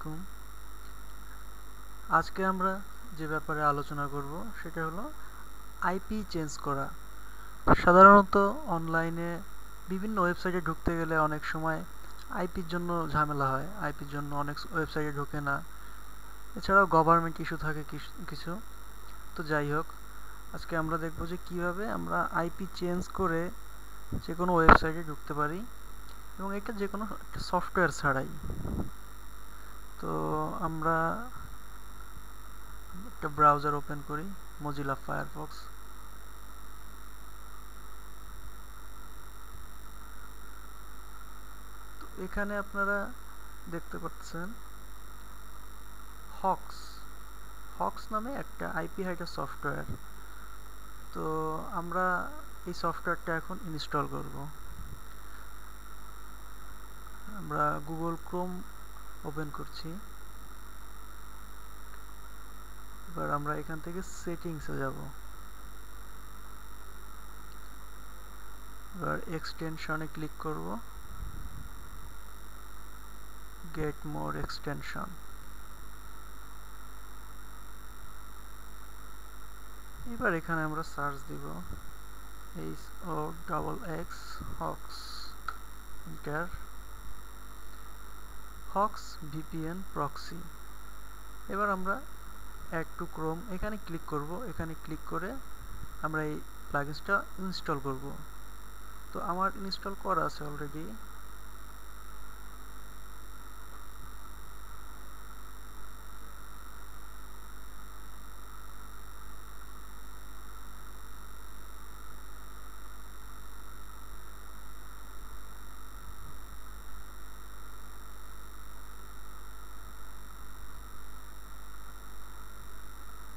আলাইকুম। আজকে আমরা যে ব্যাপারে আলোচনা করব সেটা হলো আইপি চেঞ্জ করা। সাধারণত অনলাইনে বিভিন্ন ওয়েবসাইটে ঢুকতে গেলে অনেক সময় আইপির জন্য ঝামেলা হয়, আইপির জন্য অনেক ওয়েবসাইটে ঢোকে না। এছাড়াও গভর্নমেন্ট ইস্যু থাকে কিছু। তো যাই হোক, আজকে আমরা দেখব যে কিভাবে আমরা আইপি চেঞ্জ করে যে কোনো ওয়েবসাইটে ঢুকতে পারি, এবং এটা যে কোনো একটা সফটওয়্যার ছাড়াই। তো আমরা একটা ব্রাউজার ওপেন করি, মজিলা ফায়ারফক্স। তো এখানে আপনারা দেখতে পাচ্ছেন হক্স হক্স নামে একটা আইপি হাইডার সফটওয়্যার। তো আমরা এই সফটওয়্যারটা এখন ইনস্টল করব। আমরা গুগল ক্রোম ওপেন করছি। এবার আমরা এখান থেকে সেটিংসে যাব। এবার এক্সটেনশনে ক্লিক করব, গেট মোর এক্সটেনশন। এবার এখানে আমরা সার্চ দিব HOXX Hawks, enter. Hawks VPN proxy. এবার আমরা অ্যাড টু ক্রোম এখানে ক্লিক করব। এখানে ক্লিক করে আমরা এই প্লাগইনসটা ইনস্টল করব। তো আমার ইনস্টল করা আছে অলরেডি।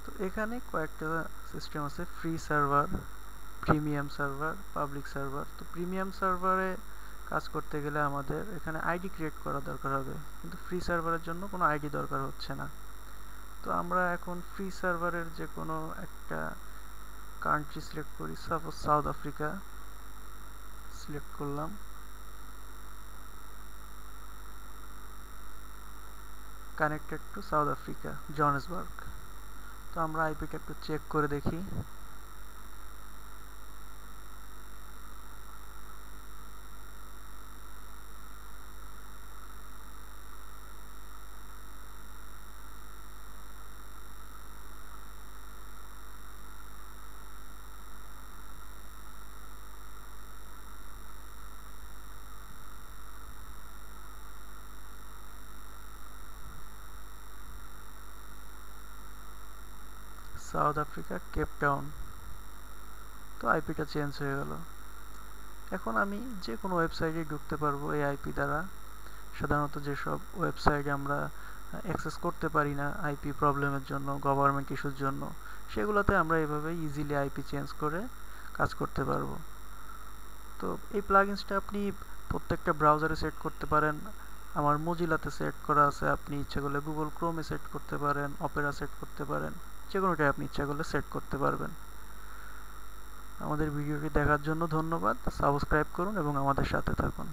তো এখানে কয়েকটা সিস্টেম আছে, free server, premium server, public server. তো প্রিমিয়াম সার্ভারে কাজ করতে গেলে আমাদের এখানে আইডি ক্রিয়েট করা দরকার হবে, কিন্তু ফ্রি সার্ভারের জন্য কোনো আইডি দরকার হচ্ছে না। তো আমরা এখন ফ্রি সার্ভারের যে কোনো একটা কান্ট্রি সিলেক্ট করি, সাপোজ সাউথ আফ্রিকা সিলেক্ট করলাম। Connected to South Africa, Johannesburg. তো আমরা আইপিটা একটু চেক করে দেখি। South Africa, Cape Town. তো আইপিটা চেঞ্জ হয়ে গেল। এখন আমি যে কোনো ওয়েবসাইটে ঢুকতে পারবো এই আইপি দ্বারা। সাধারণত যেসব ওয়েবসাইটে আমরা অ্যাক্সেস করতে পারি না আইপি প্রবলেমের জন্য, গভর্নমেন্ট ইস্যুর জন্য, সেগুলোতে আমরা এভাবে ইজিলি আইপি চেঞ্জ করে কাজ করতে পারবো। তো এই প্লাগইনসটা আপনি প্রত্যেকটা ব্রাউজারে সেট করতে পারেন। আমার মজিলাতে সেট করা আছে, আপনি ইচ্ছা করলে গুগল ক্রোমে সেট করতে পারেন, অপেরা সেট করতে পারেন, যে কোনোটাই আপনি ইচ্ছা করলে সেট করতে পারবেন। আমাদের ভিডিওটি দেখার জন্য ধন্যবাদ। সাবস্ক্রাইব করুন এবং আমাদের সাথে থাকুন।